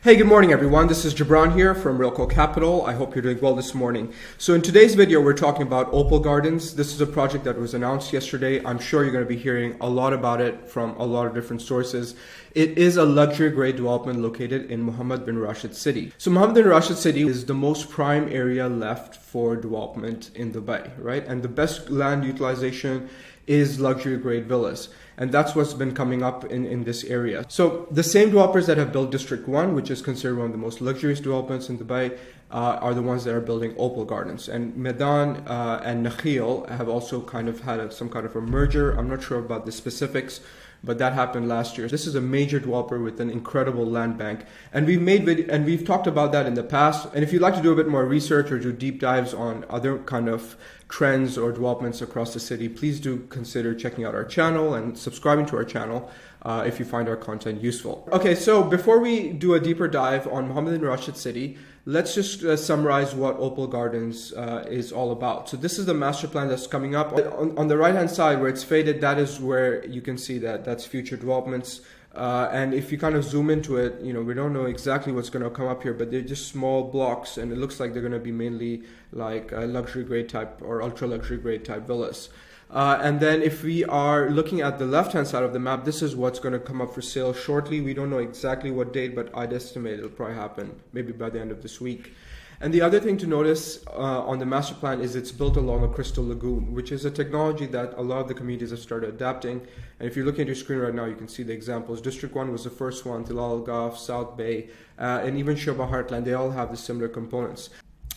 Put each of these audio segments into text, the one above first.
Hey, good morning everyone. This is Gibran here from Realco Capital. I hope you're doing well this morning. So in today's video, we're talking about Opal Gardens. This is a project that was announced yesterday. I'm sure you're going to be hearing a lot about it from a lot of different sources. It is a luxury grade development located in Mohammad bin Rashid City. So Mohammad bin Rashid City is the most prime area left for development in Dubai, right? And the best land utilization is luxury grade villas. And that's what's been coming up in this area. So the same developers that have built District 1, which is considered one of the most luxurious developments in Dubai, are the ones that are building Opal Gardens. And Meydan and Nakheel have also kind of had some kind of a merger. I'm not sure about the specifics, but that happened last year. This is a major developer with an incredible land bank. And we've talked about that in the past. And if you'd like to do a bit more research or do deep dives on other kind of trends or developments across the city, please do consider checking out our channel and subscribing to our channel if you find our content useful. Okay, so before we do a deeper dive on Mohammad bin Rashid City, let's just summarize what Opal Gardens is all about. So this is the master plan that's coming up. On the right hand side where it's faded, that is where you can see that's future developments. And if you kind of zoom into it, we don't know exactly what's going to come up here, but they're just small blocks, and it looks like they're going to be mainly like luxury grade type or ultra luxury grade type villas. And then if we are looking at the left hand side of the map, this is what's going to come up for sale shortly. We don't know exactly what date, but I'd estimate it'll probably happen maybe by the end of this week. And the other thing to notice on the master plan is it's built along a crystal lagoon, which is a technology that a lot of the communities have started adapting. And if you're looking at your screen right now, you can see the examples. District 1 was the first one, Tilal Al Gulf, South Bay, and even Sheba Heartland. They all have the similar components.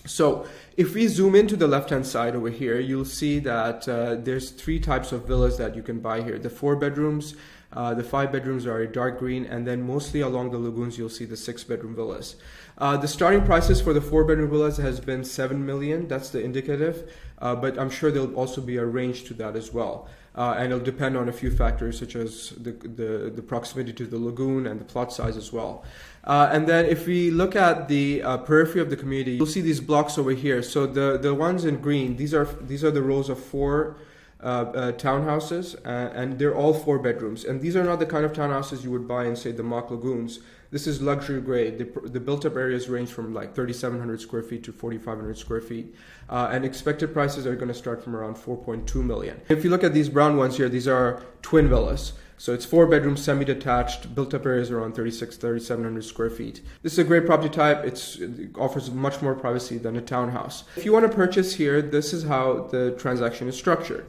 So if we zoom into the left-hand side over here, you'll see that there's three types of villas that you can buy here. The 4 bedrooms, the 5 bedrooms are a dark green, and then mostly along the lagoons, you'll see the 6-bedroom villas. The starting prices for the 4-bedroom villas has been 7 million. That's the indicative, but I'm sure there'll also be a range to that as well. And it'll depend on a few factors such as the proximity to the lagoon and the plot size as well. And then if we look at the periphery of the community, you'll see these blocks over here. So the ones in green, these are the rows of 4 townhouses, and they're all 4 bedrooms. And these are not the kind of townhouses you would buy in, say, the Mock Lagoons. This is luxury grade. The built-up areas range from like 3,700 square feet to 4,500 square feet. And expected prices are going to start from around 4.2 million. If you look at these brown ones here, these are twin villas. So it's 4 bedrooms, semi-detached, built-up areas around 3,700 square feet. This is a great property type. It offers much more privacy than a townhouse. If you want to purchase here, this is how the transaction is structured.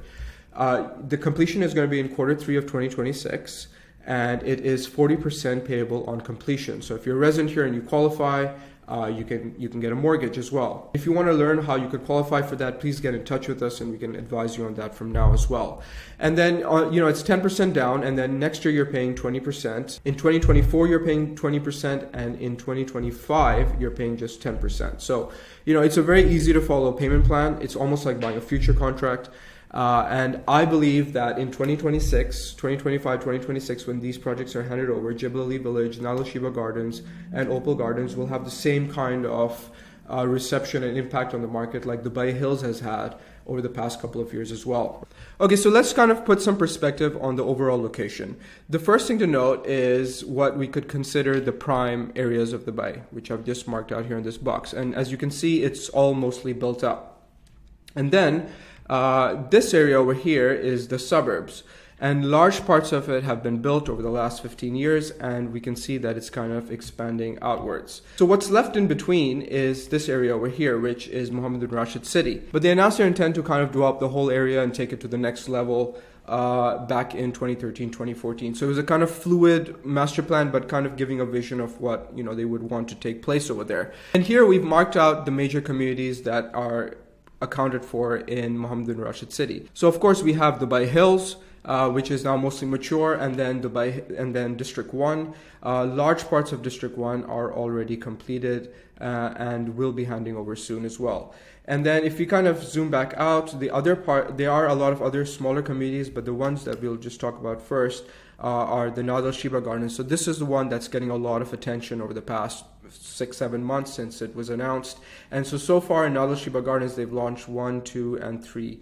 The completion is going to be in Q3 of 2026. And it is 40% payable on completion. So if you're a resident here and you qualify, you can get a mortgage as well. If you want to learn how you could qualify for that, please get in touch with us and we can advise you on that from now as well. And then it's 10% down, and then next year you're paying 20%. In 2024 you're paying 20%, and in 2025 you're paying just 10%. So it's a very easy to follow payment plan. It's almost like buying a future contract. And I believe that in 2026, 2025, 2026, when these projects are handed over, Jebel Ali Village, Nad Al Sheba Gardens, and Opal Gardens will have the same kind of reception and impact on the market like Dubai Hills has had over the past couple of years as well. Okay, so let's kind of put some perspective on the overall location. The first thing to note is what we could consider the prime areas of Dubai, which I've just marked out here in this box. And as you can see, it's all mostly built up. And then this area over here is the suburbs, and large parts of it have been built over the last 15 years, and we can see that it's kind of expanding outwards. So what's left in between is this area over here, which is Mohammad bin Rashid City. But they announced their intent to kind of develop the whole area and take it to the next level back in 2013, 2014. So it was a kind of fluid master plan, but kind of giving a vision of what they would want to take place over there. And here we've marked out the major communities that are accounted for in Mohammad bin Rashid City. So of course we have Dubai Hills, which is now mostly mature, and then District 1. Large parts of District 1 are already completed and will be handing over soon as well. And then if we kind of zoom back out, the other part, there are a lot of other smaller communities, but the ones that we'll just talk about first are the Nad Al Sheba Gardens. So this is the one that's getting a lot of attention over the past 6-7 months since it was announced. And so far in Nad Al Sheba Gardens, they've launched 1, 2, and 3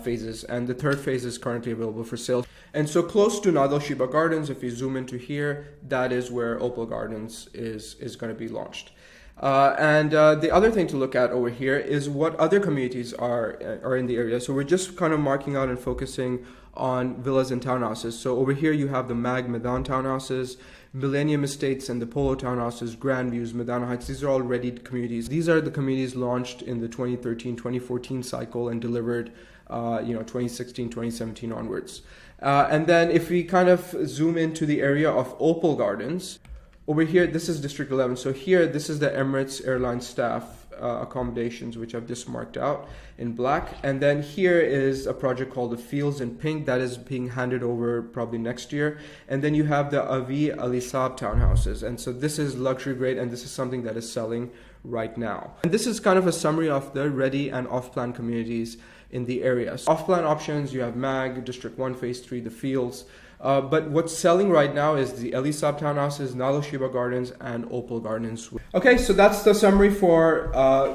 phases, and the third phase is currently available for sale. And so close to Nad Al Sheba Gardens, if you zoom into here, that is where Opal Gardens is going to be launched. The other thing to look at over here is what other communities are in the area. So we're just kind of marking out and focusing on villas and townhouses. So over here you have the Meydan townhouses, Millennium Estates and the Polo townhouses, Grand Views, Medina Heights. These are all ready communities. These are the communities launched in the 2013-2014 cycle and delivered 2016, 2017 onwards. And then if we kind of zoom into the area of Opal Gardens, over here, this is District 11. So here, this is the Emirates Airline staff accommodations, which I've just marked out in black. And then here is a project called the Fields in pink that is being handed over probably next year. And then you have the Avi Alisab townhouses. And so this is luxury grade, and this is something that is selling right now. And this is kind of a summary of the ready and off-plan communities in the area. So off-plan options, you have MAG, District 1, Phase 3, the Fields. But what's selling right now is the Alisab townhouses, Nad Al Sheba Gardens, and Opal Gardens. Okay, so that's the summary for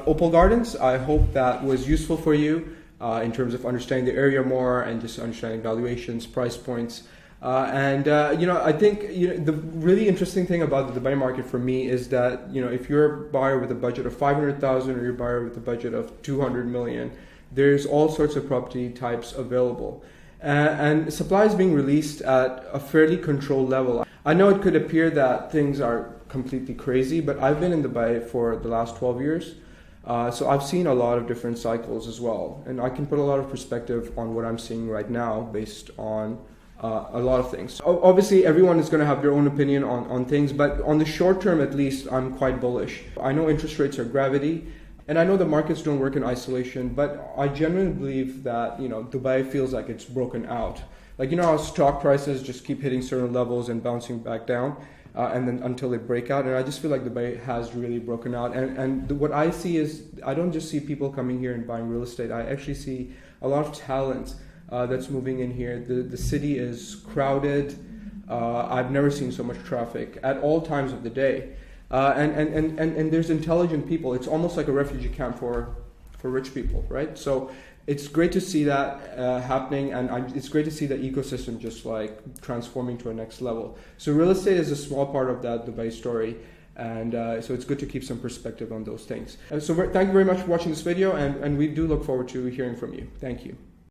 Opal Gardens. I hope that was useful for you in terms of understanding the area more and just understanding valuations, price points. I think the really interesting thing about the Dubai market for me is that if you're a buyer with a budget of 500,000 or you're a buyer with a budget of 200 million, there's all sorts of property types available. And supply is being released at a fairly controlled level. I know it could appear that things are completely crazy, but I've been in Dubai for the last 12 years. So I've seen a lot of different cycles as well. And I can put a lot of perspective on what I'm seeing right now based on a lot of things. Obviously, everyone is going to have their own opinion on things, but on the short term, at least, I'm quite bullish. I know interest rates are gravity. And I know the markets don't work in isolation, but I genuinely believe that, Dubai feels like it's broken out. Like, how stock prices just keep hitting certain levels and bouncing back down, and then until they break out. And I just feel like Dubai has really broken out. And what I see is, I don't just see people coming here and buying real estate. I actually see a lot of talent that's moving in here. The city is crowded. I've never seen so much traffic at all times of the day. And there's intelligent people. It's almost like a refugee camp for rich people, right? So it's great to see that happening, and it's great to see the ecosystem just like transforming to a next level. So real estate is a small part of that Dubai story, and so it's good to keep some perspective on those things. And so thank you very much for watching this video, and we do look forward to hearing from you. Thank you.